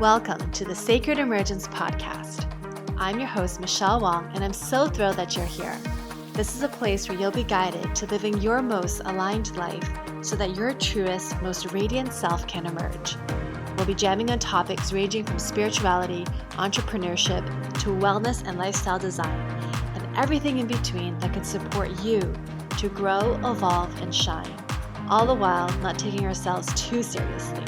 Welcome to the Sacred Emergence podcast. I'm your host, Michelle Wong, and I'm so thrilled that you're here. This is a place where you'll be guided to living your most aligned life so that your truest, most radiant self can emerge. We'll be jamming on topics ranging from spirituality, entrepreneurship, to wellness and lifestyle design, and everything in between that can support you to grow, evolve, and shine, all the while not taking ourselves too seriously.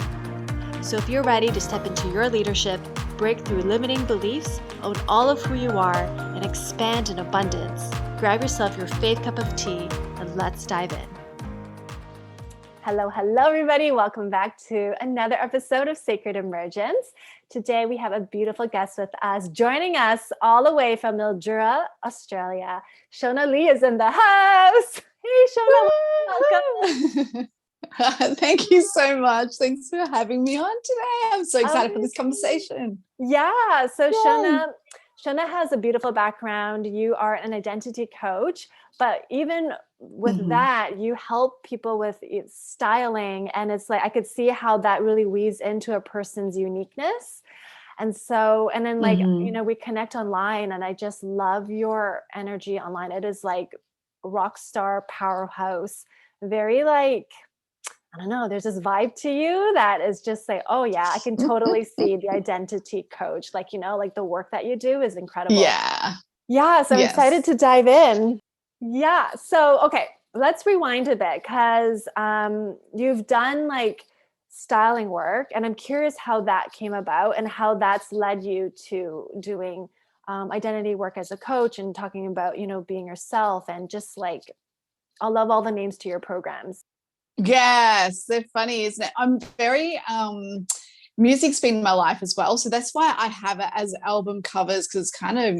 So if you're ready to step into your leadership, break through limiting beliefs, own all of who you are, and expand in abundance, grab yourself your faith cup of tea and let's dive in. Hello, everybody. Welcome back to another episode of Sacred Emergence. Today we have a beautiful guest with us, joining us all the way from Mildura, Australia. Shonah Lee is in the house. Hey, Shonah, welcome. Thank you so much. Thanks for having me on today. I'm so excited for this conversation. Yeah. So Shonah has a beautiful background. You are an identity coach, but even with that, you help people with styling. And it's like, I could see how that really weaves into a person's uniqueness. And so, and then we connect online and I just love your energy online. It is like rock star powerhouse, very like, I don't know, there's this vibe to you that is just like, oh yeah, I can totally see the identity coach. Like, like the work that you do is incredible. Yeah. So I'm excited to dive in. Yeah. So, okay, let's rewind a bit because you've done like styling work and I'm curious how that came about and how that's led you to doing identity work as a coach and talking about, being yourself and just like, I love all the names to your programs. Yes, they're funny, isn't it? I'm very music's been my life as well, so that's why I have it as album covers, because kind of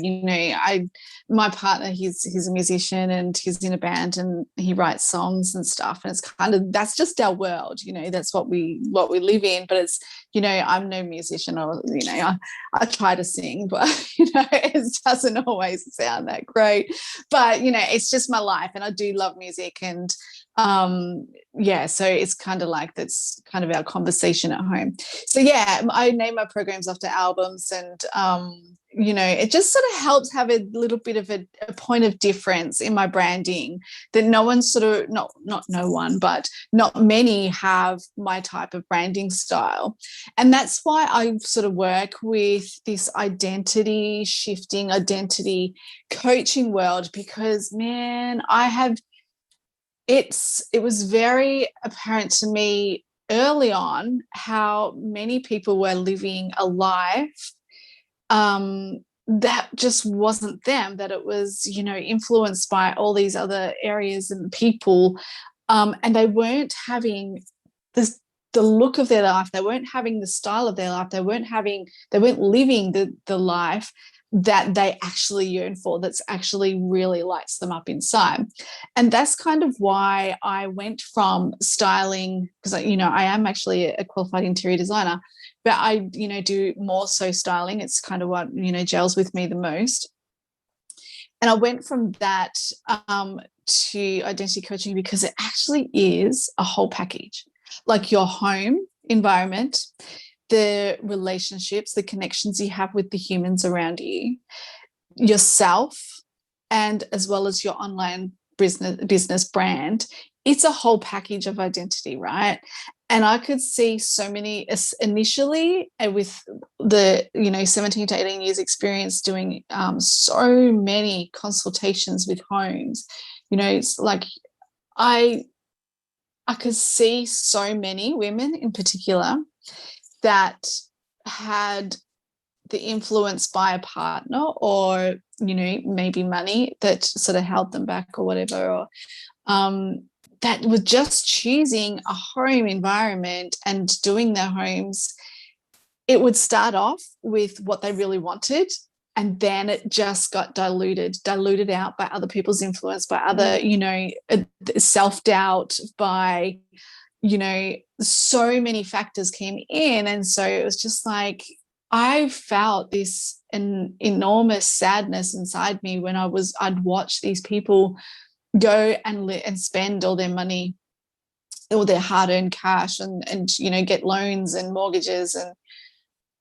my partner, he's a musician and he's in a band and he writes songs and stuff, and it's kind of, that's just our world, that's what we live in. But it's, I'm no musician, or I try to sing, but it doesn't always sound that great, but it's just my life and I do love music. And so it's kind of like, that's kind of our conversation at home. So I name my programs after albums, and it just sort of helps have a little bit of a point of difference in my branding that no one not no one, but not many have my type of branding style. And that's why I sort of work with this identity shifting, identity coaching world, because man, it was very apparent to me early on how many people were living a life that just wasn't them, that it was, influenced by all these other areas and people, and they weren't having the look of their life, they weren't having the style of their life, they weren't living the life that they actually yearn for, that's actually really lights them up inside. And that's kind of why I went from styling, because I am actually a qualified interior designer, but I do more so styling. It's kind of what gels with me the most. And I went from that to identity coaching, because it actually is a whole package, like your home environment, the relationships, the connections you have with the humans around you, yourself, and as well as your online business brand. It's a whole package of identity, right? And I could see so many initially with the 17 to 18 years experience doing so many consultations with homes. It's like I could see so many women in particular that had the influence by a partner, or maybe money that sort of held them back or whatever, or that were just choosing a home environment and doing their homes. It would start off with what they really wanted, and then it just got diluted out by other people's influence, by other self-doubt, by so many factors came in. And so it was just like, I felt this enormous sadness inside me when I'd watch these people go and spend all their money, all their hard-earned cash, and get loans and mortgages,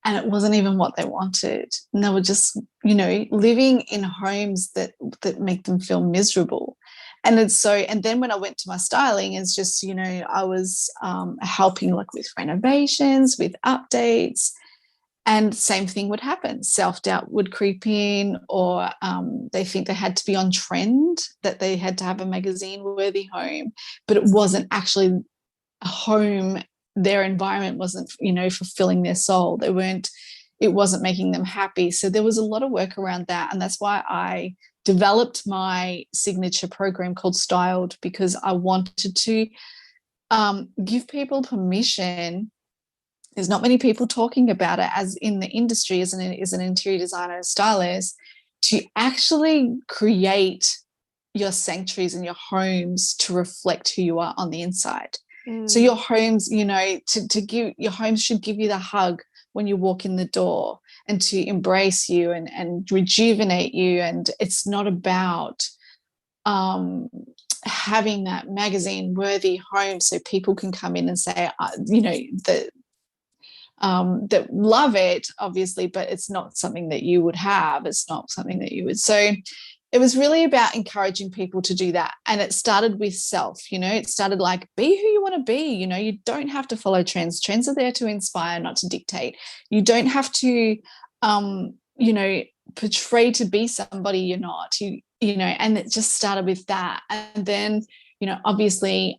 and it wasn't even what they wanted. And they were just, living in homes that make them feel miserable. And then when I went to my styling, it's just, I was helping like with renovations, with updates, and same thing would happen. Self-doubt would creep in, or they think they had to be on trend, that they had to have a magazine-worthy home, but it wasn't actually a home. Their environment wasn't, fulfilling their soul. It wasn't making them happy. So there was a lot of work around that. And that's why I developed my signature program called Styled, because I wanted to give people permission. There's not many people talking about it as in the industry as an interior designer and stylist, to actually create your sanctuaries and your homes to reflect who you are on the inside. So your homes, your homes should give you the hug when you walk in the door, and to embrace you and rejuvenate you. And it's not about having that magazine-worthy home so people can come in and say, that love it, obviously, but it's not something that you would have. It's not something that you would. So it was really about encouraging people to do that. And it started with self, it started like, be who you want to be. You don't have to follow trends. Trends are there to inspire, not to dictate. You don't have to, portray to be somebody you're not, and it just started with that. And then, obviously,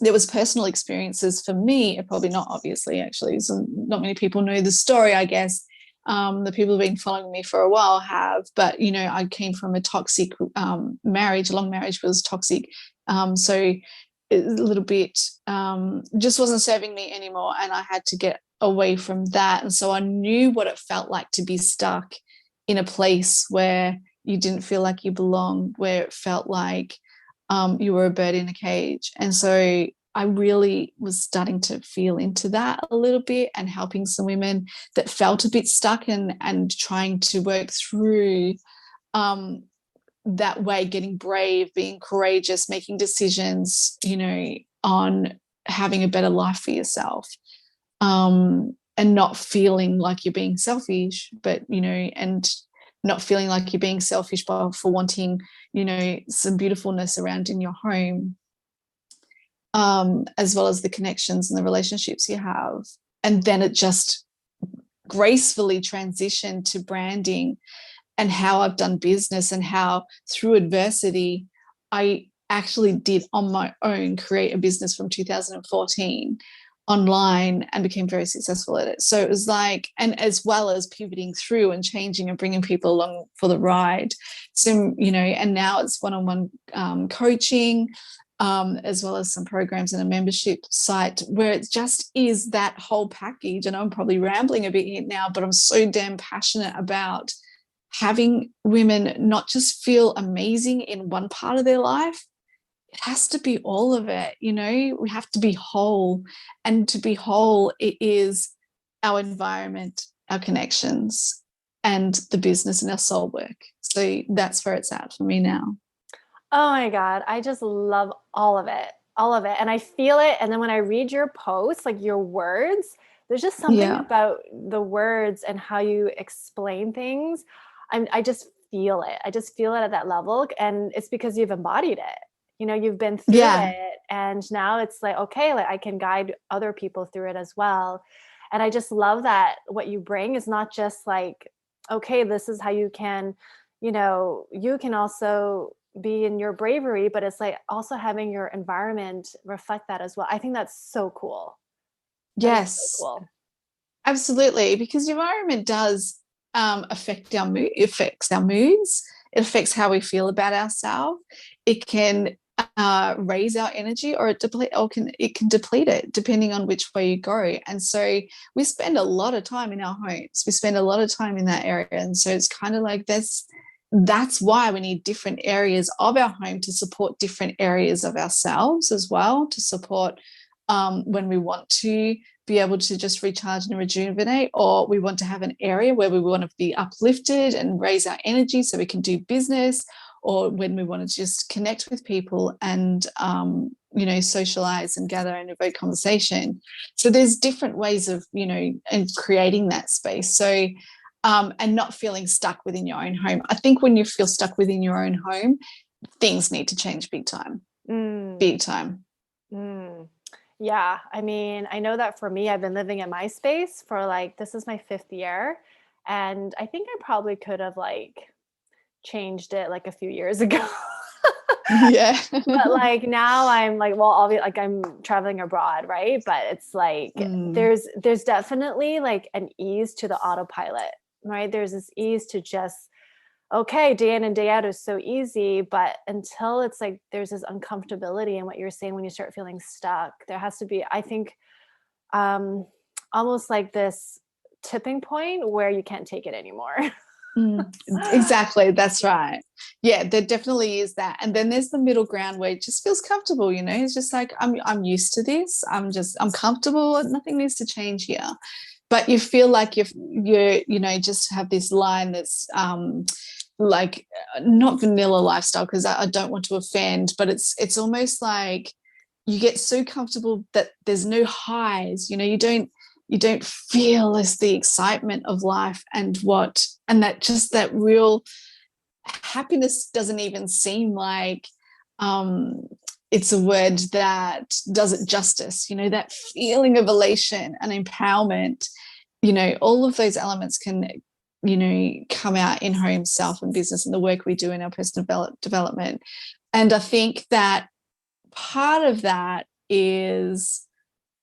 there was personal experiences for me, probably not obviously, actually, so not many people know the story, I guess. The people who've been following me for a while have, but, I came from a toxic marriage. Long marriage was toxic. So a little bit just wasn't serving me anymore, and I had to get away from that. And so I knew what it felt like to be stuck in a place where you didn't feel like you belonged, where it felt like you were a bird in a cage. And so I really was starting to feel into that a little bit, and helping some women that felt a bit stuck and trying to work through that way, getting brave, being courageous, making decisions, on having a better life for yourself, and not feeling like you're being selfish, but, and not feeling like you're being selfish for wanting, some beautifulness around in your home, as well as the connections and the relationships you have. And then it just gracefully transitioned to branding and how I've done business, and how through adversity I actually did on my own create a business from 2014 online, and became very successful at it. So it was like, and as well as pivoting through and changing and bringing people along for the ride. So, and now it's one-on-one coaching, as well as some programs and a membership site, where it just is that whole package. And I'm probably rambling a bit here now, but I'm so damn passionate about having women not just feel amazing in one part of their life. It has to be all of it. We have to be whole, and to be whole, it is our environment, our connections, and the business and our soul work. So that's where it's at for me now. Oh my God. I just love all of it. And I feel it. And then when I read your posts, like your words, there's just something about the words and how you explain things. I just feel it. I just feel it at that level. And it's because you've embodied it. You've been through it, and now it's like, okay, like I can guide other people through it as well. And I just love that what you bring is not just like, okay, this is how you can, you can also be in your bravery, but it's like also having your environment reflect that as well. I think that's so cool. Yes, so cool. Absolutely, because the environment does affect our mood. It affects our moods. It affects how we feel about ourselves. It can raise our energy, or it can deplete it, depending on which way you go. And so we spend a lot of time in our homes. We spend a lot of time in that area. And so it's kind of like that's why we need different areas of our home to support different areas of ourselves as well, to support when we want to be able to just recharge and rejuvenate, or we want to have an area where we want to be uplifted and raise our energy so we can do business, or when we want to just connect with people and socialize and gather and evoke conversation. So there's different ways of and creating that space. So and not feeling stuck within your own home. I think when you feel stuck within your own home, things need to change big time. Big time. Yeah, I mean, I know that for me, I've been living in my space for this is my 5th year, and I think I probably could have changed it a few years ago. Yeah. But now I'm well, obviously I'm traveling abroad, right? But it's there's definitely an ease to the autopilot, right? There's this ease to just, okay, day in and day out is so easy, but until it's there's this uncomfortability in what you're saying when you start feeling stuck, there has to be, I think, almost this tipping point where you can't take it anymore. Exactly, that's right. Yeah, there definitely is that. And then there's the middle ground where it just feels comfortable, it's just I'm used to this. I'm comfortable. Nothing needs to change here. But you feel like you're just have this line that's not vanilla lifestyle, because I don't want to offend, but it's almost like you get so comfortable that there's no highs. You don't feel as the excitement of life and that real happiness doesn't even seem like it's a word that does it justice. That feeling of elation and empowerment, all of those elements can come out in home, self, and business, and the work we do in our personal development. And I think that part of that is,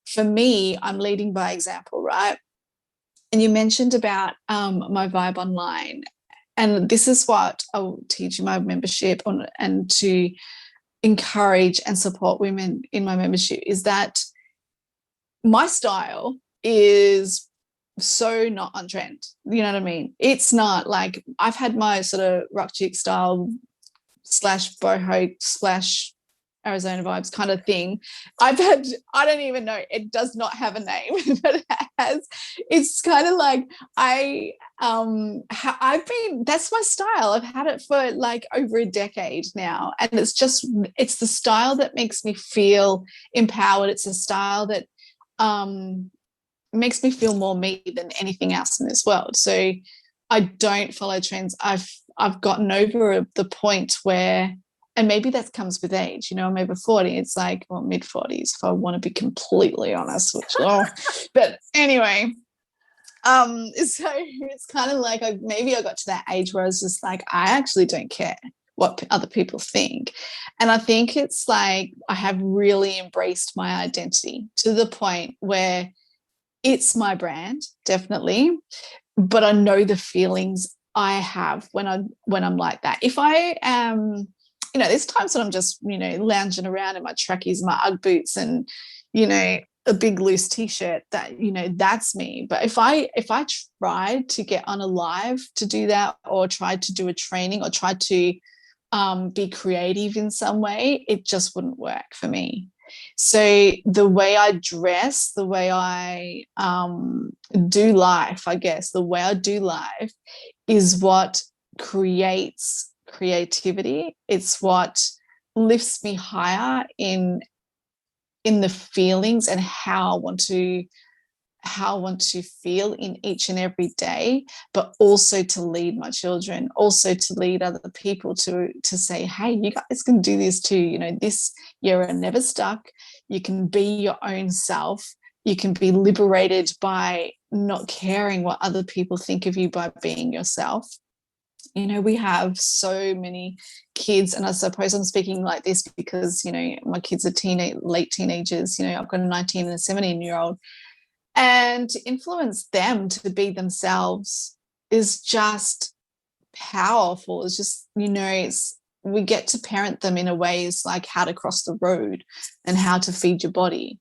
for me, I'm leading by example, right? And you mentioned about my vibe online, and this is what I'll teach in my membership on, and to encourage and support women in my membership, is that my style is so not on trend. You know what I mean? It's not I've had my sort of rock chick style / boho / Arizona vibes kind of thing. I don't even know, it does not have a name, but it's kind of that's my style. I've had it for over a decade now, and it's the style that makes me feel empowered. It's a style that makes me feel more me than anything else in this world. So I don't follow trends. I've gotten over the point where, and maybe that comes with age, I'm over 40. It's mid-40s, if I want to be completely honest, but anyway, so it's kind of maybe I got to that age where I was just I actually don't care what other people think. And I think it's I have really embraced my identity to the point where it's my brand, definitely, but I know the feelings I have when I'm like that. If I am, there's times that I'm just, lounging around in my trackies, my Ugg boots, and, a big loose t-shirt, that, that's me. But if I tried to get on a live to do that, or tried to do a training, or tried to be creative in some way, it just wouldn't work for me. So the way I dress, the way I do life, I guess, the way I do life is what creates creativity. It's what lifts me higher in the feelings and how I want to feel in each and every day, but also to lead my children, also to lead other people, to say, hey, you guys can do this too. This, you're never stuck. You can be your own self. You can be liberated by not caring what other people think of you, by being yourself. We have so many kids, and I suppose I'm speaking like this because, my kids are late teenagers. I've got a 19 and a 17-year-old. And to influence them to be themselves is just powerful. It's just, we get to parent them in a way, it's like how to cross the road and how to feed your body.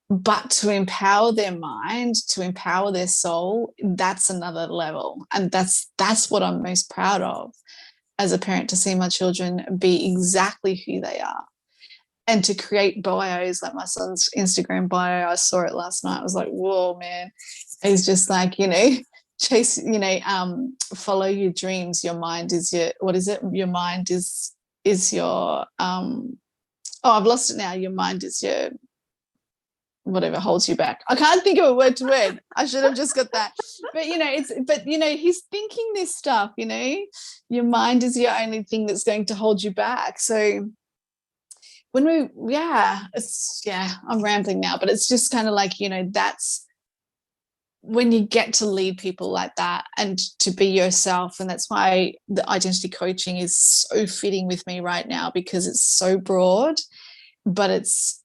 But to empower their mind, to empower their soul, that's another level. And that's what I'm most proud of as a parent, to see my children be exactly who they are. And to create bios, like my son's Instagram bio, I saw it last night. I was like, whoa, man. He's just chase, follow your dreams. Your mind is your, what is it? Your mind is your, I've lost it now. Your mind is your, whatever holds you back. I can't think of a word to word. I should have just got that. But, he's thinking this stuff, your mind is your only thing that's going to hold you back. So when I'm rambling now, but it's just kind of like, that's when you get to lead people like that and to be yourself. And that's why the identity coaching is so fitting with me right now, because it's so broad, but it's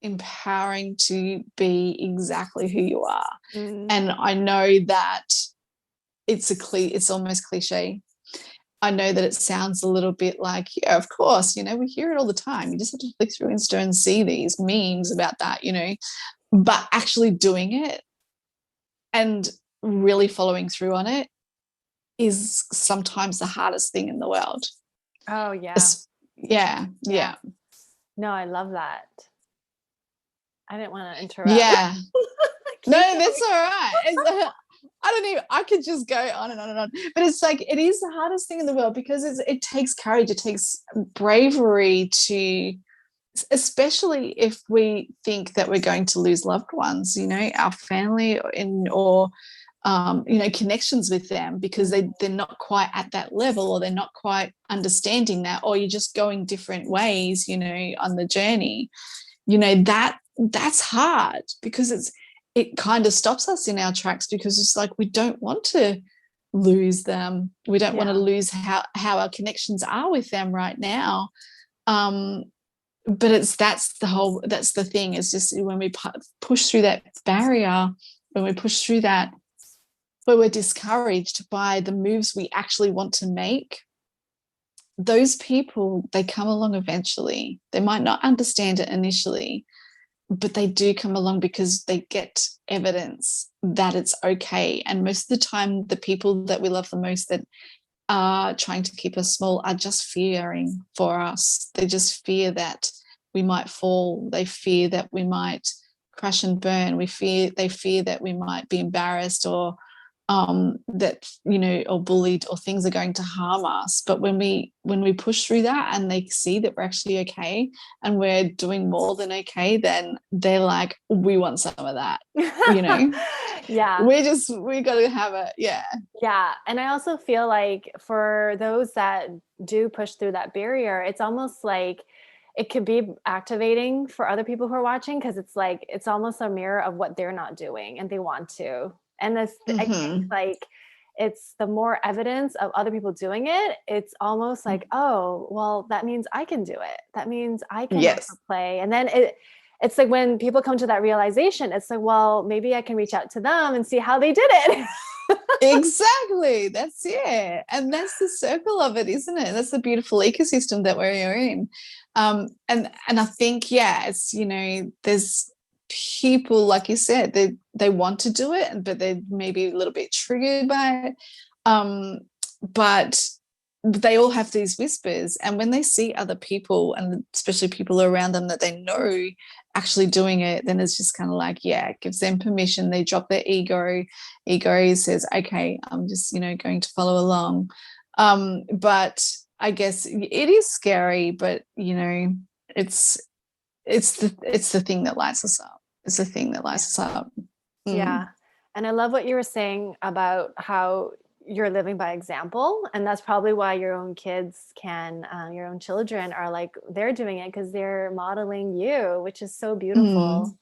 empowering to be exactly who you are. And I know that it's almost cliche. I know that it sounds a little bit like, yeah, of course, we hear it all the time. You just have to flick through Insta and see these memes about that, but actually doing it and really following through on it is sometimes the hardest thing in the world. Oh, yeah. Yeah. No, I love that. I didn't want to interrupt. Yeah. No, that's all right. I could just go on and on and on. But it's like, it is the hardest thing in the world, because it takes courage, it takes bravery to, especially if we think that we're going to lose loved ones, our family or connections with them, because they're not quite at that level, or they're not quite understanding that, or you're just going different ways, on the journey. That's hard, because it kind of stops us in our tracks, because it's like we don't want to lose them. We don't want to lose how our connections are with them right now. But that's the thing. It's just when we push through that barrier, when we push through that, where we're discouraged by the moves we actually want to make, those people, they come along eventually. They might not understand it initially, but they do come along because they get evidence that it's okay. And most of the time, the people that we love the most that are trying to keep us small are just fearing for us. They just fear that we might fall. They fear that we might crash and burn. They fear that we might be embarrassed, or that, or bullied, or things are going to harm us. But when we push through that and they see that we're actually okay and we're doing more than okay, then they're like, we want some of that, Yeah. we got to have it. Yeah. And I also feel like for those that do push through that barrier, it's almost like it could be activating for other people who are watching, because it's like, it's almost a mirror of what they're not doing and they want to. And this, I think, like, it's the more evidence of other people doing it, it's almost like, oh, well, that means I can do it. That means I can also play. And then it's like when people come to that realization, it's like, well, maybe I can reach out to them and see how they did it. Exactly. That's it. And that's the circle of it, isn't it? That's the beautiful ecosystem that we're in. And I think, it's, there's people, like you said, they want to do it, but they're maybe a little bit triggered by it. But they all have these whispers, and when they see other people, and especially people around them that they know actually doing it, then it's just kind of like, it gives them permission. They drop their ego says, okay, I'm just going to follow along. But I guess it is scary, but it's the thing that lights us up. It's the thing that lights us up. Yeah. And I love what you were saying about how you're living by example. And that's probably why your own kids your own children are like, they're doing it because they're modeling you, which is so beautiful.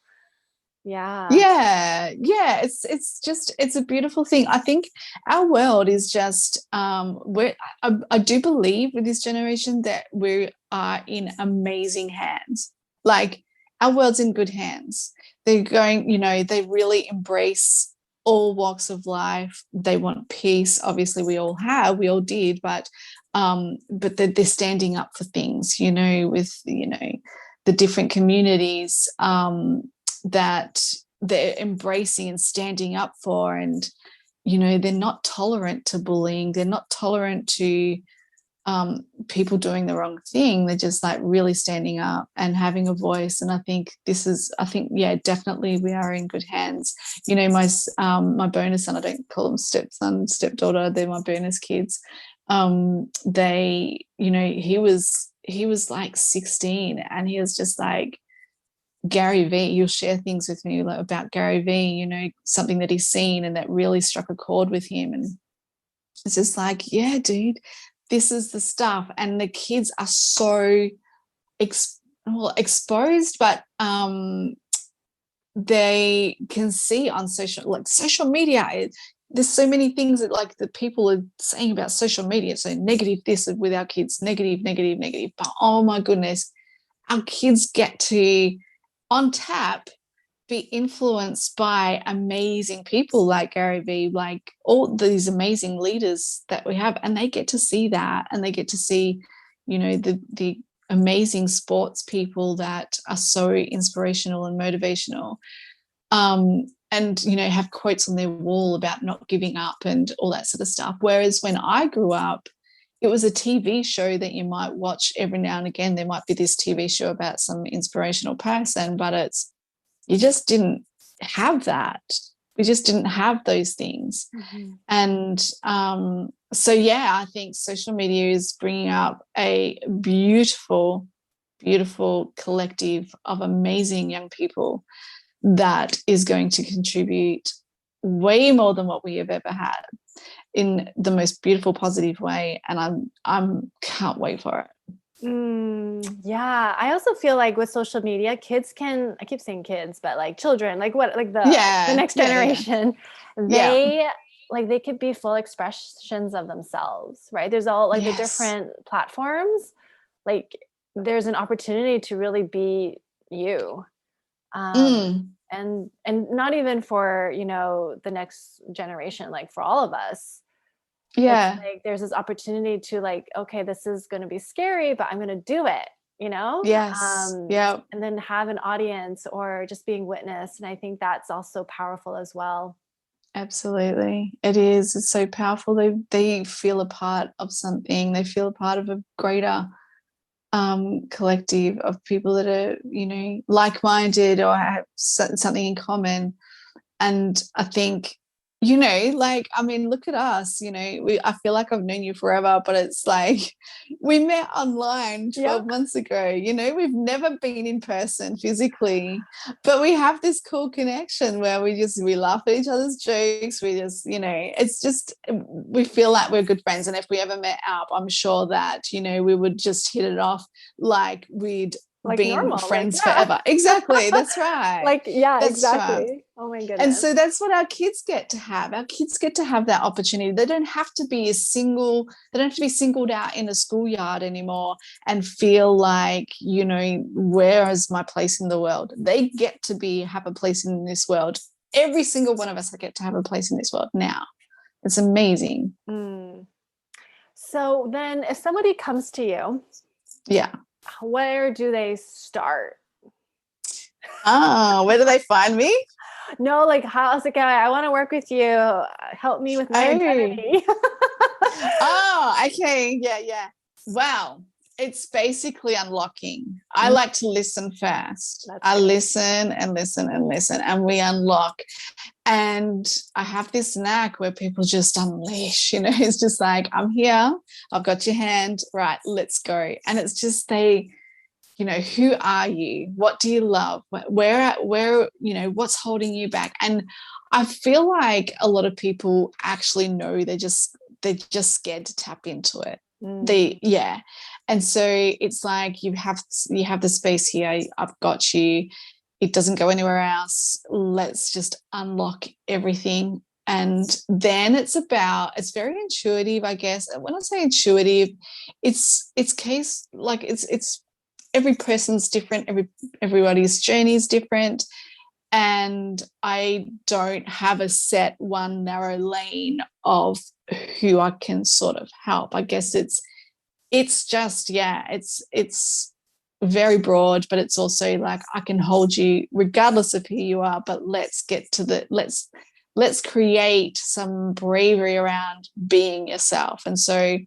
Yeah. It's a beautiful thing. I think our world is just I do believe with this generation that we are in amazing hands. Like, our world's in good hands. They're going, they really embrace all walks of life. They want peace. Obviously, we all did, but they're standing up for things, with, the different communities that they're embracing and standing up for. And, they're not tolerant to bullying. They're not tolerant to people doing the wrong thing. They're just like really standing up and having a voice. And I think definitely we are in good hands. You know, my bonus son, I don't call them stepson, stepdaughter, they're my bonus kids. They, you know, he was like 16 and he was just like, Gary Vee, he'll share things with me like about Gary Vee, you know, something that he's seen and that really struck a chord with him. And it's just like, yeah, dude, this is the stuff. And the kids are so exposed, but they can see on social media. There's so many things that like the people are saying about social media. So negative this with our kids, negative. But oh my goodness, our kids get to on tap be influenced by amazing people like Gary Vee, like all these amazing leaders that we have, and they get to see that, and they get to see, you know, the amazing sports people that are so inspirational and motivational, and you know, have quotes on their wall about not giving up and all that sort of stuff. Whereas when I grew up, it was a TV show that you might watch every now and again. There might be this TV show about some inspirational person, but you just didn't have that. We just didn't have those things. Mm-hmm. And so, yeah, I think social media is bringing up a beautiful, beautiful collective of amazing young people that is going to contribute way more than what we have ever had, in the most beautiful, positive way. And I'm can't wait for it. Yeah, I also feel like with social media, kids can, I keep saying kids, but like children, like the next generation, they could be full expressions of themselves, right? There's all like the different platforms, like there's an opportunity to really be you. And not even for, you know, the next generation, like for all of us. Yeah. It's like there's this opportunity to like, okay, this is going to be scary, but I'm going to do it, you know? Yes. And then have an audience or just being witnessed. And I think that's also powerful as well. Absolutely. It is. It's so powerful. They feel a part of something. They feel a part of a greater collective of people that are, you know, like-minded or have something in common. And I think, you know, like, I mean, look at us, you know, I feel like I've known you forever, but it's like we met online 12 months ago, you know, we've never been in person physically, but we have this cool connection where we laugh at each other's jokes. We just, you know, it's just, we feel like we're good friends. And if we ever met up, I'm sure that, you know, we would just hit it off like we'd like been normal, friends forever. Exactly. That's right. That's exactly. Right. Oh my goodness. And so that's what our kids get to have. Our kids get to have that opportunity. They don't have to be singled out in a schoolyard anymore and feel like, you know, where is my place in the world? They get to have a place in this world. Every single one of us get to have a place in this world now. It's amazing. So then if somebody comes to you, where do they start? Where do they find me? No, like how's it going? I want to work with you. Help me with my identity. Okay. Yeah. Wow. It's basically unlocking. I like to listen first. I listen and listen and listen, and we unlock. And I have this knack where people just unleash, you know, it's just like, I'm here, I've got your hand, right, let's go. And it's just you know, who are you? What do you love? Where, you know, what's holding you back? And I feel like a lot of people actually know they're just scared to tap into it. And so it's like you have the space here. I've got you. It doesn't go anywhere else. Let's just unlock everything. And then it's very intuitive, I guess. When I say intuitive, it's case like it's every person's different. Everybody's journey is different. And I don't have a set one narrow lane of who I can sort of help. I guess it's just, it's very broad, but it's also like I can hold you regardless of who you are, but let's let's create some bravery around being yourself. And so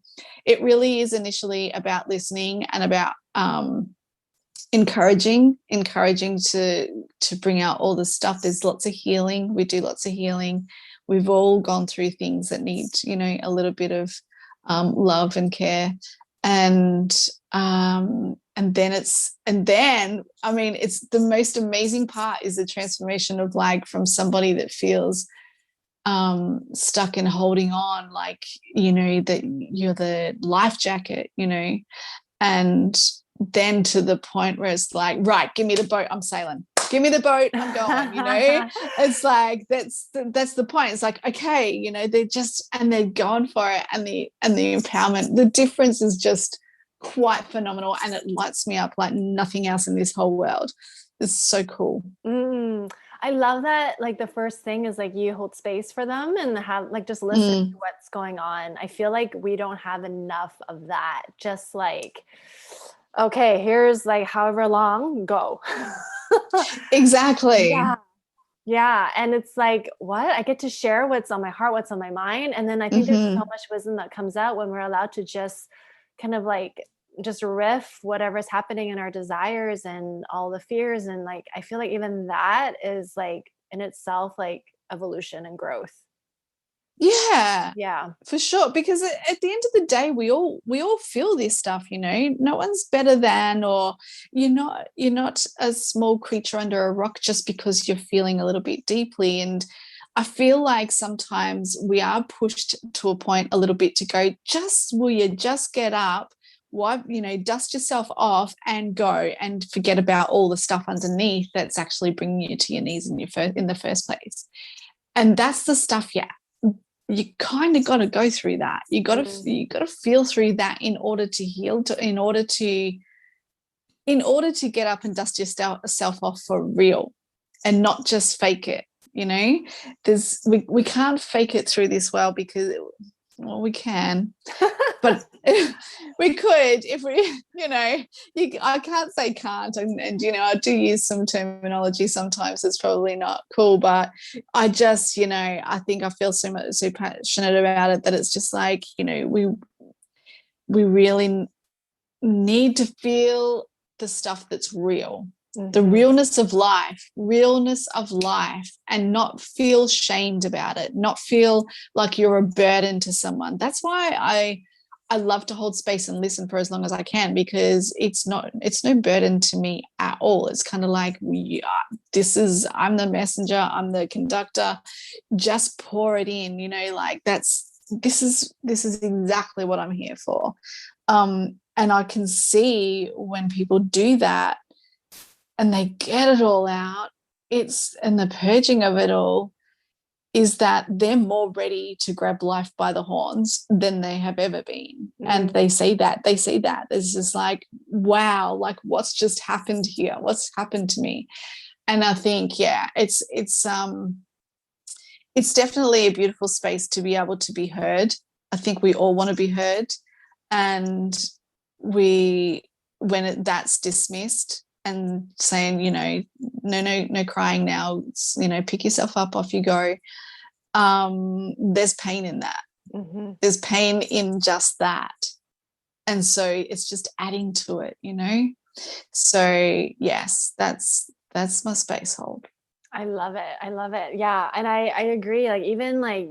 it really is initially about listening and about encouraging to bring out all the stuff. There's lots of healing. We do lots of healing. We've all gone through things that need, you know, a little bit of love and care. And then I mean, it's the most amazing part is the transformation of like from somebody that feels stuck and holding on, like, you know, that you're the life jacket, you know, and then to the point where it's like, right, give me the boat, I'm sailing. Give me the boat, I'm going, you know. It's like that's the point. It's like, okay, you know, they're going for it, and the empowerment. The difference is just quite phenomenal, and it lights me up like nothing else in this whole world. It's so cool. I love that. Like the first thing is like you hold space for them and have like just listen to what's going on. I feel like we don't have enough of that. Just like, okay, here's like however long, go. Exactly. Yeah. And it's like, what? I get to share what's on my heart, what's on my mind. And then I think there's so much wisdom that comes out when we're allowed to just kind of like just riff whatever's happening in our desires and all the fears. And like, I feel like even that is like in itself, like evolution and growth. Yeah, for sure. Because at the end of the day, we all feel this stuff, you know. No one's better than, or you're not a small creature under a rock just because you're feeling a little bit deeply. And I feel like sometimes we are pushed to a point a little bit to go, will you just get up, wipe, you know, dust yourself off and go, and forget about all the stuff underneath that's actually bringing you to your knees in the first place. And that's the stuff, you kind of got to go through that. You got to feel through that in order to heal, in order to get up and dust yourself off for real, and not just fake it. You know, we can't fake it through this world, because we can, but we could if we, you know, I can't say can't, and you know, I do use some terminology sometimes it's probably not cool, but I just, you know, I think I feel so passionate about it that it's just like, you know, we really need to feel the stuff that's real. The realness of life, and not feel shamed about it, not feel like you're a burden to someone. That's why I love to hold space and listen for as long as I can, because it's no burden to me at all. It's kind of like, I'm the messenger, I'm the conductor, just pour it in, you know, like this is exactly what I'm here for. And I can see when people do that and they get it all out, and the purging of it all is that they're more ready to grab life by the horns than they have ever been. And they see that. It's just like, wow, like what's just happened here? What's happened to me? And I think, it's definitely a beautiful space to be able to be heard. I think we all want to be heard. And when that's dismissed and saying, you know, no crying now, you know, pick yourself up, off you go. There's pain in that. There's pain in just that. And so it's just adding to it, you know? So yes, that's my space hold. I love it. Yeah. And I agree. Like, even like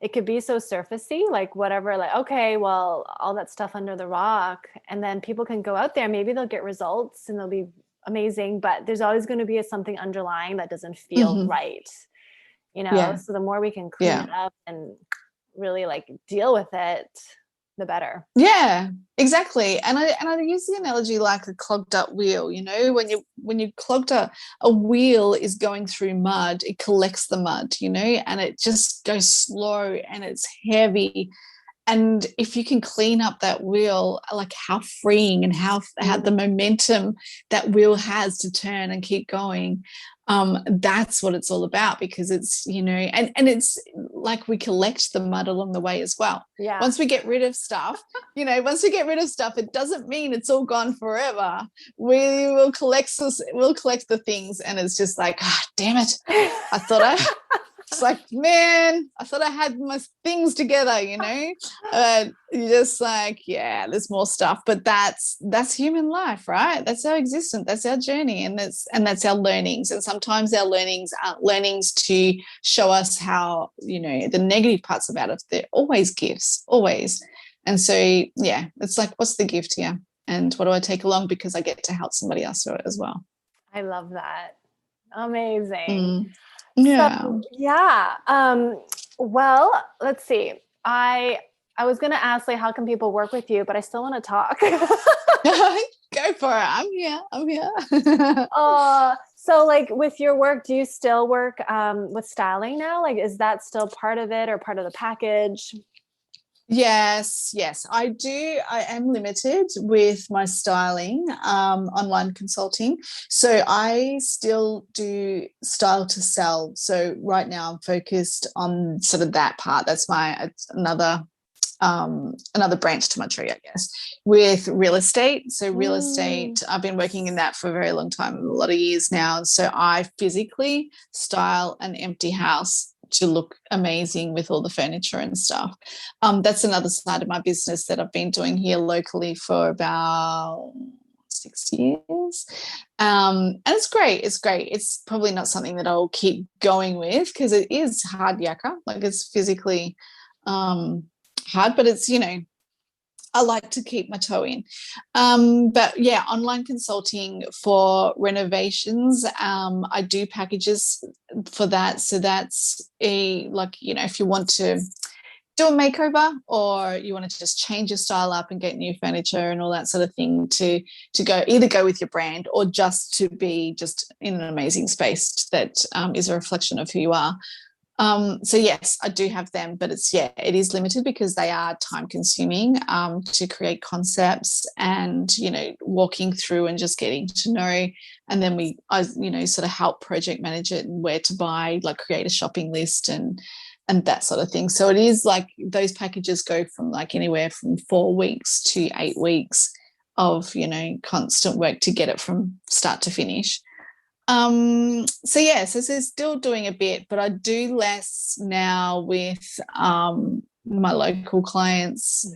it could be so surfacey, like whatever, like, okay, well, all that stuff under the rock, and then people can go out there, maybe they'll get results and they'll be amazing, but there's always going to be something underlying that doesn't feel right, you know? So the more we can clean it up and really like deal with it, the better. Yeah, exactly. And I use the analogy like a clogged up wheel, you know, when you clogged a wheel is going through mud, it collects the mud, you know, and it just goes slow and it's heavy. And if you can clean up that wheel, like how freeing and how the momentum that wheel has to turn and keep going, that's what it's all about, because it's, you know, and it's like we collect the mud along the way as well. Yeah. Once we get rid of stuff, you know, it doesn't mean it's all gone forever. We'll collect the things, and it's just like, damn it, I thought just like, man, I thought I had my things together, you know. You're just like, yeah, there's more stuff, but that's human life, right? That's our existence, that's our journey, and that's our learnings. And sometimes our learnings aren't learnings to show us how, you know, the negative parts about it. They're always gifts, always. And so, yeah, it's like, what's the gift here? And what do I take along, because I get to help somebody else through it as well. I love that. Amazing. Yeah. So, yeah. Well, let's see. I was going to ask, like, how can people work with you, but I still want to talk. Go for it. I'm here. So like with your work, do you still work with styling now? Like, is that still part of it or part of the package? Yes, I do. I am limited with my styling, online consulting. So I still do style to sell. So right now I'm focused on sort of that part. That's another branch to my tree, I guess, with real estate. So real estate, I've been working in that for a very long time, a lot of years now. So I physically style an empty house to look amazing with all the furniture and stuff. That's another side of my business that I've been doing here locally for about 6 years. And it's great. It's probably not something that I'll keep going with, because it is hard yakka. Like, it's physically hard, but it's, you know, I like to keep my toe in. But yeah, online consulting for renovations. I do packages for that. So that's like, you know, if you want to do a makeover, or you want to just change your style up and get new furniture and all that sort of thing, to go with your brand, or just to be just in an amazing space that is a reflection of who you are. So yes, I do have them, but it is limited, because they are time consuming to create concepts, and, you know, walking through and just getting to know. And then I sort of help project manage it, and where to buy, like create a shopping list and that sort of thing. So it is like, those packages go from like anywhere from 4 weeks to 8 weeks of, you know, constant work to get it from start to finish. So they're still doing a bit, but I do less now with my local clients,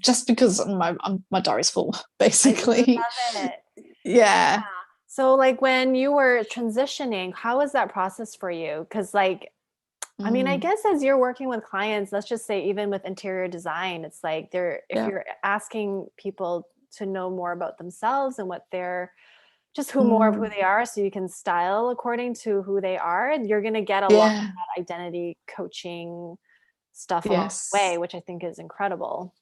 just because my diary's full, basically. I love it. Yeah. So like, when you were transitioning, how was that process for you? Because like, I mean, I guess as you're working with clients, let's just say even with interior design, it's like if you're asking people to know more about themselves and what they're more of who they are, so you can style according to who they are, and you're going to get a lot of that identity coaching stuff along the way, which I think is incredible.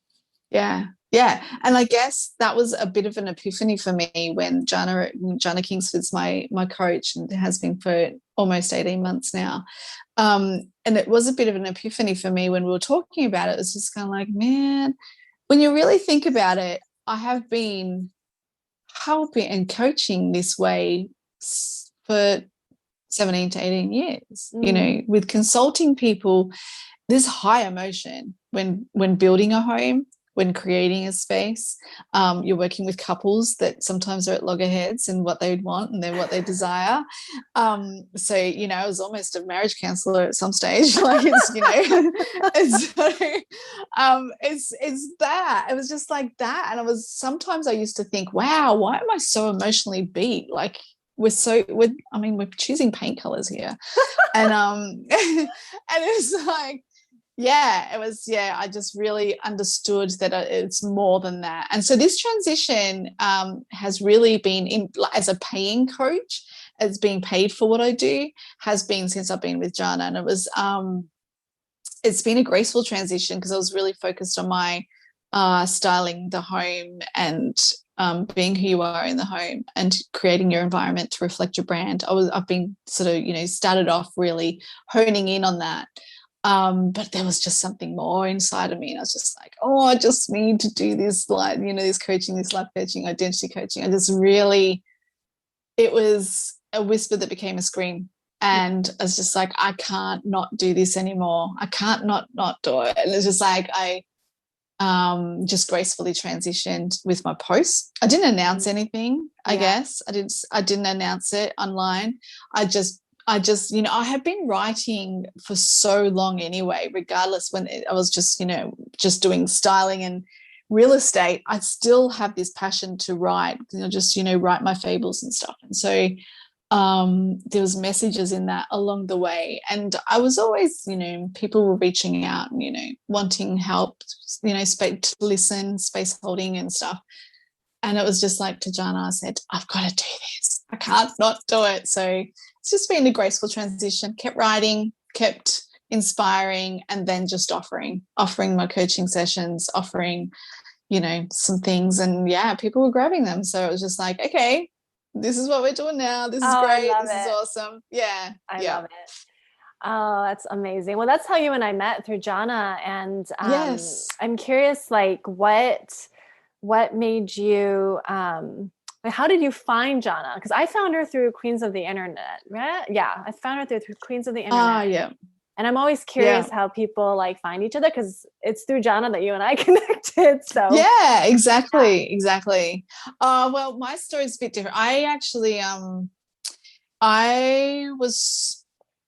Yeah. And I guess that was a bit of an epiphany for me when Jana Kingsford's my coach, and has been for almost 18 months now. And it was a bit of an epiphany for me when we were talking about it. It was just kind of like, man, when you really think about it, I have been helping and coaching this way for 17 to 18 years, you know, with consulting people. There's high emotion when building a home, when creating a space. You're working with couples that sometimes are at loggerheads and what they would want and then what they desire. So, you know, I was almost a marriage counselor at some stage. Like, it's, you know, it's that. It was just like that. And sometimes I used to think, wow, why am I so emotionally beat? Like, we're choosing paint colors here. And and it was like, I just really understood that it's more than that. And so this transition has really been as a paying coach, as being paid for what I do, has been since I've been with Jana. And it's been a graceful transition, because I was really focused on my styling the home, and being who you are in the home, and creating your environment to reflect your brand. I've been sort of, you know, started off really honing in on that. But there was just something more inside of me. And I was just like, I just need to do this, like, you know, this coaching, this life coaching, identity coaching. It was a whisper that became a scream. And I was just like, I can't not do this anymore. I can't not do it. And it's just like, I just gracefully transitioned with my posts. I didn't announce anything, I guess. I didn't announce it online. I just, I had been writing for so long anyway, regardless when I was just, just doing styling and real estate, I still have this passion to write, just, write my fables and stuff. And so there was messages in that along the way. And I was always, people were reaching out, wanting help, to listen, space holding and stuff. And it was just like to Jana, I said, I've got to do this. I can't not do it. So it's just been a graceful transition, kept writing, kept inspiring, and then just offering my coaching sessions, offering, some things. And yeah, people were grabbing them. So it was just like, okay, this is what we're doing now. This is great. This is awesome. Yeah. I love it. Oh, that's amazing. Well, that's how you and I met, through Jana. And yes. I'm curious, like what made you, how did you find Jana? Because I found her through Queens of the Internet, right? Yeah, I found her through Queens of the Internet. Yeah. And I'm always curious how people like find each other, because it's through Jana that you and I connected. So yeah, exactly. Well, my story is a bit different. I actually,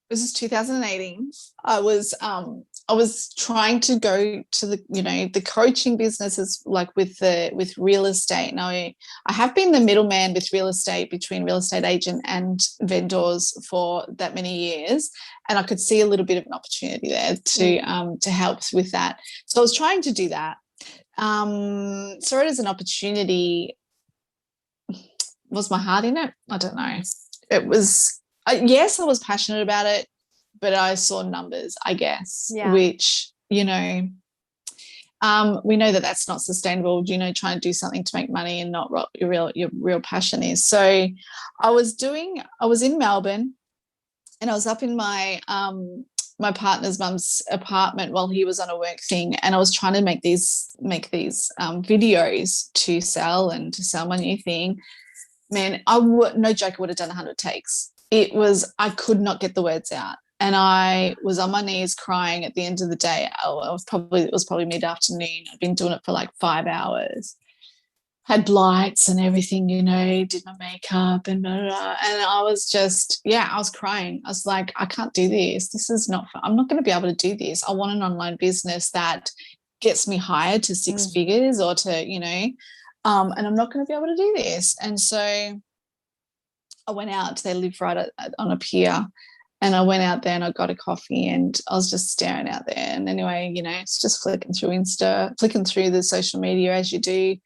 this is 2018. I was trying to go to the coaching businesses, like with real estate. Now I have been the middleman with real estate, between real estate agent and vendors for that many years, and I could see a little bit of an opportunity there to help with that. So I was trying to do that. Saw it as an opportunity. Was my heart in it? I don't know. It was. Yes, I was passionate about it, but I saw numbers, I guess, which, we know that that's not sustainable, trying to do something to make money and not what your real passion is. So I was in Melbourne, and I was up in my my partner's mum's apartment while he was on a work thing, and I was trying to make these videos to sell my new thing. Man, no joke, I would have done 100 takes. I could not get the words out. And I was on my knees crying at the end of the day. It was probably mid-afternoon. I'd been doing it for like 5 hours. Had lights and everything, did my makeup and blah, blah, blah. And I was just, I was crying. I was like, I can't do this. This is not fun. I'm not going to be able to do this. I want an online business that gets me hired to 6 figures, or to, and I'm not going to be able to do this. And so I went out. They live right on a pier, and I went out there and I got a coffee, and I was just staring out there. And anyway, it's just flicking through the social media as you do.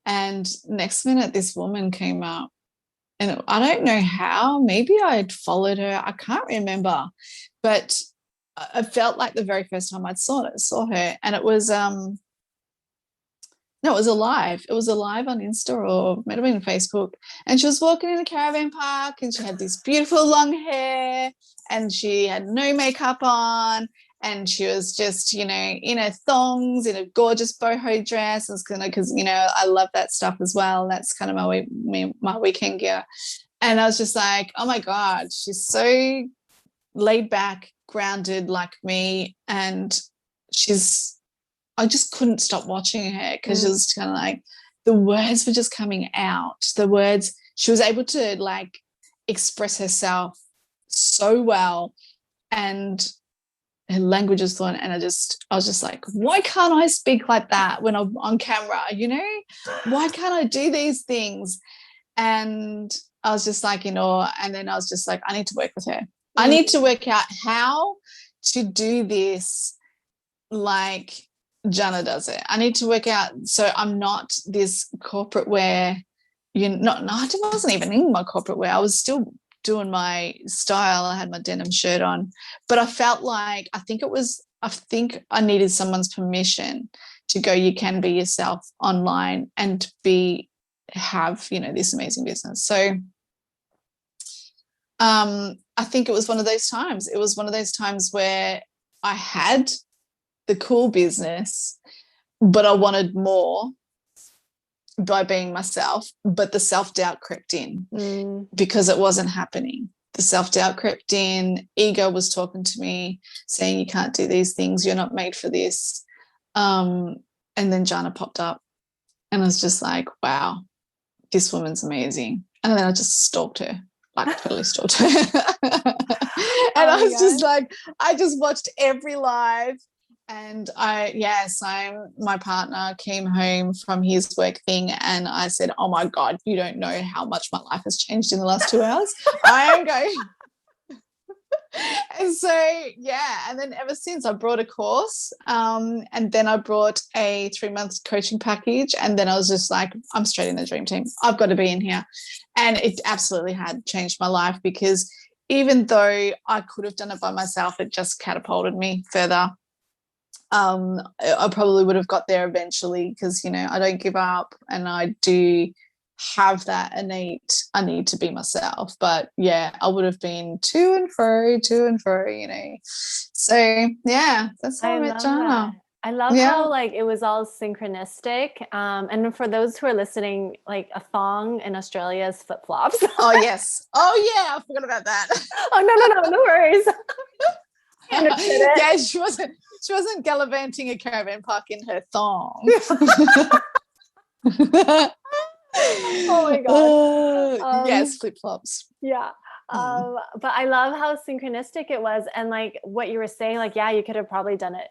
And next minute, this woman came up, and I don't know how. Maybe I had followed her. I can't remember, but I felt like the very first time I saw her, and it was no, it was alive. It was alive on Insta, or might have been Facebook. And she was walking in a caravan park, and she had this beautiful long hair, and she had no makeup on, and she was just, in her thongs, in a gorgeous boho dress. It's kind of, because, I love that stuff as well. That's kind of my weekend gear. And I was just like, oh my God, she's so laid back, grounded like me. And I just couldn't stop watching her, because it was kind of like the words were just coming out. The words, she was able to like express herself so well, and her language was fluent. And I was just like, why can't I speak like that when I'm on camera? Why can't I do these things? And I was just like in awe. And then I was just like, I need to work with her. I need to work out how to do this like Jana does it. I need to work out, so I'm not this corporate wear. I wasn't even in my corporate wear. I was still doing my style. I had my denim shirt on, but I felt like I think I needed someone's permission to go, you can be yourself online and have this amazing business. So I think it was one of those times. It was one of those times where I had the cool business, but I wanted more by being myself, but the self-doubt crept in because it wasn't happening. The self-doubt crept in. Ego was talking to me, saying, you can't do these things. You're not made for this. And then Jana popped up, and I was just like, wow, this woman's amazing. And then I just stalked her, like totally stalked her. And Oh I my was just God. like, I just watched every live. And my partner came home from his work thing and I said, oh my God, you don't know how much my life has changed in the last 2 hours. I am going. And so, yeah, and then ever since I brought a course, and then I brought a 3-month coaching package, and then I was just like, I'm straight in the dream team. I've got to be in here. And it absolutely had changed my life, because even though I could have done it by myself, it just catapulted me further. I probably would have got there eventually, because, I don't give up, and I do have that innate, I need to be myself. But yeah, I would have been to and fro, So yeah, that's how I I met love that. Jana. I love Yeah. how like it was all synchronistic. And for those who are listening, like a thong in Australia is flip flops. Oh yes. Oh yeah, I forgot about that. Oh no worries. I understood it. Yeah, she wasn't gallivanting a caravan park in her thong. Oh my God. Yes, flip flops. Yeah. But I love how synchronistic it was. And like what you were saying, like, yeah, you could have probably done it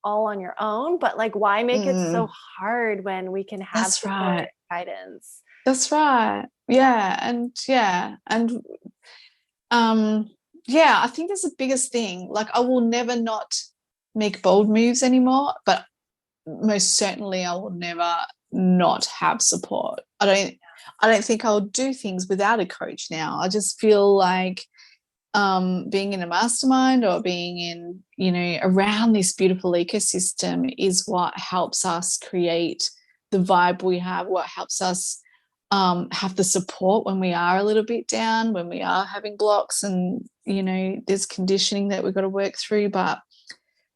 all on your own, but like, why make it so hard when we can have That's support right. and guidance? That's right. Yeah. And I think that's the biggest thing. Like, I will never not make bold moves anymore, but most certainly I will never not have support. I don't think I'll do things without a coach now. I just feel like being in a mastermind or being in, around this beautiful ecosystem is what helps us create the vibe we have, what helps us have the support when we are a little bit down, when we are having blocks, and, there's conditioning that we've got to work through. But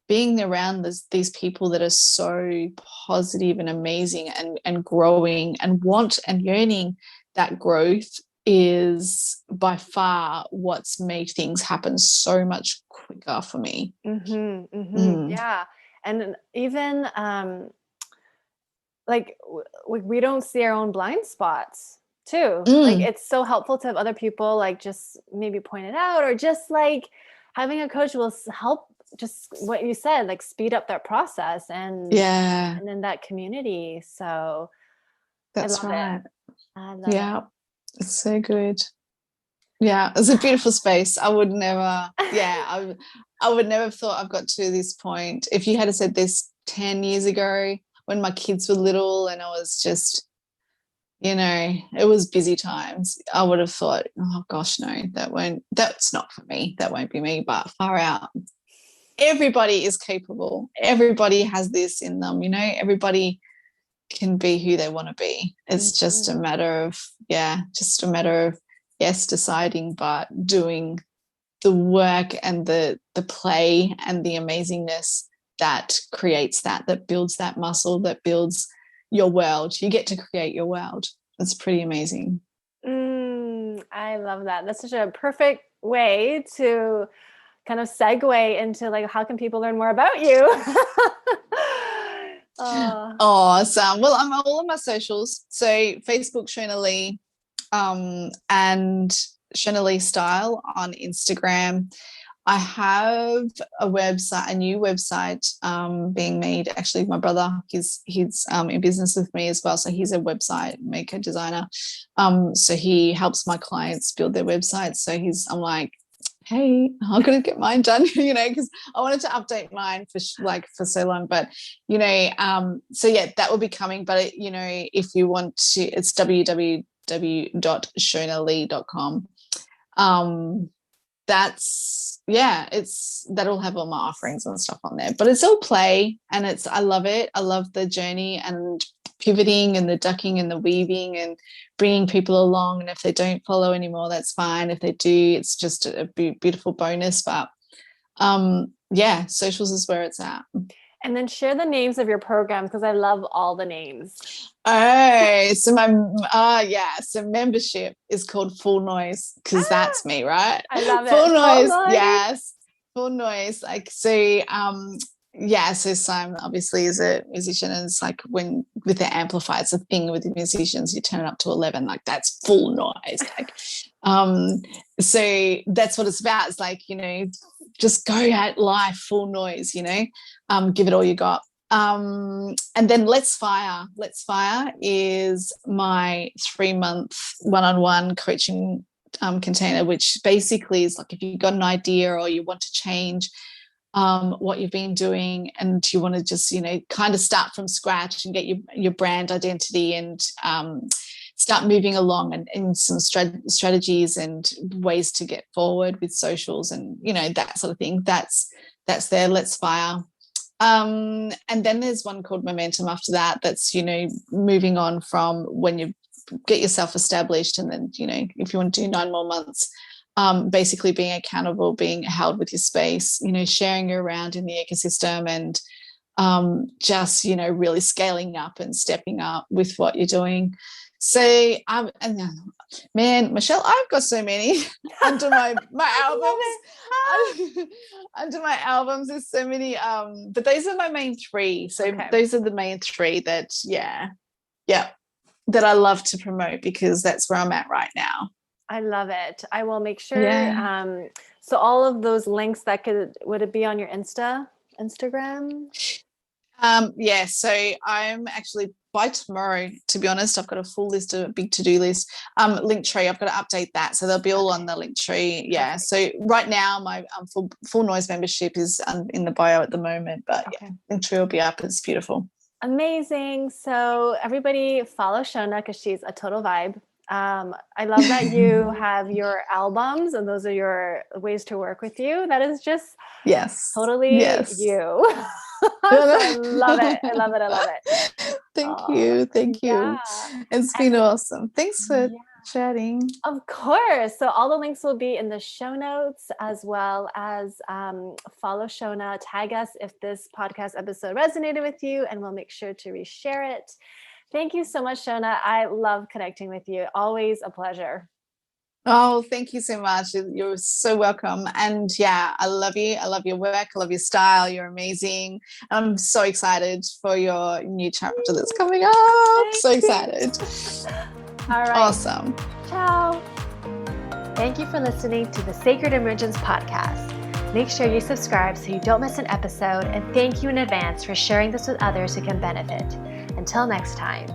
being around these people that are so positive and amazing and growing and want and yearning that growth is by far what's made things happen so much quicker for me. Yeah. And even like we don't see our own blind spots too. Like it's so helpful to have other people like just maybe point it out, or just like having a coach will help, just what you said, like speed up that process and then that community. So That's right. I love it. It's so good. Yeah, it's a beautiful space. I would never I would never have thought I've got to this point. If you had said this 10 years ago when my kids were little and I was just, it was busy times, I would have thought, oh gosh, no, that's not for me. That won't be me. But far out. Everybody is capable. Everybody has this in them, everybody can be who they want to be. It's just a matter of, yes, deciding, but doing the work and the play and the amazingness that creates that builds that muscle, that builds your world. You get to create your world. It's pretty amazing. I love that. That's such a perfect way to kind of segue into like, how can people learn more about you? Awesome. Well, I'm all on my socials. So Facebook, Shonah Lee, and Shonah Lee Style on Instagram. I have a new website being made. Actually, my brother, he's in business with me as well. So he's a website maker, designer. So he helps my clients build their websites. So I'm like, hey, I'm going to get mine done, because I wanted to update mine for so long. But, so yeah, that will be coming. But, if you want to, it's www.shonahlee.com. That'll have all my offerings and stuff on there. But it's all play, and I love it. I love the journey and pivoting and the ducking and the weaving and bringing people along. And if they don't follow anymore, that's fine. If they do, it's just a beautiful bonus. But socials is where it's at. And then share the names of your programs, because I love all the names. Oh, so so membership is called Full Noise, because that's me, right? I love it. Full Noise, yes. Full Noise. Like, so so Simon obviously is a musician, and it's like when with the amplifier, it's a thing with the musicians, you turn it up to 11, like that's full noise. Like So that's what it's about. It's like, just go at life full noise, give it all you got. And then Let's Fire. Let's Fire is my 3-month one-on-one coaching container, which basically is like if you've got an idea or you want to change what you've been doing and you want to just, kind of start from scratch and get your brand identity and start moving along and some strategies and ways to get forward with socials and, that sort of thing. That's there. Let's Fire. And then there's one called Momentum after that. That's, moving on from when you get yourself established and then, if you want to do 9 more months, basically being accountable, being held with your space, sharing you around in the ecosystem and just, really scaling up and stepping up with what you're doing. So, man, Michelle, I've got so many under my albums. Under my albums, there's so many. But those are my main 3. So those are the main 3 that, that I love to promote because that's where I'm at right now. I love it. I will make sure. Yeah. So all of those links would it be on your Instagram? Yeah. So I'm actually by tomorrow, to be honest, I've got a full list, a big to-do list. Linktree, I've got to update that. So they'll be all on the Linktree. Yeah. So right now my full noise membership is in the bio at the moment, but yeah, Linktree will be up. It's beautiful. Amazing. So everybody follow Shonah because she's a total vibe. I love that you have your albums and those are your ways to work with you. That is just totally you. I love it. I love it. Thank you. It's been awesome. Thanks for chatting. Of course. So all the links will be in the show notes, as well as follow Shonah, tag us if this podcast episode resonated with you, and we'll make sure to reshare it. Thank you so much, Shonah. I love connecting with you. Always a pleasure. Oh, thank you so much. You're so welcome. And yeah, I love you. I love your work. I love your style. You're amazing. I'm so excited for your new chapter that's coming up. So excited. All right. Awesome. Ciao. Thank you for listening to the Sacred Emergence podcast. Make sure you subscribe so you don't miss an episode, and thank you in advance for sharing this with others who can benefit. Until next time.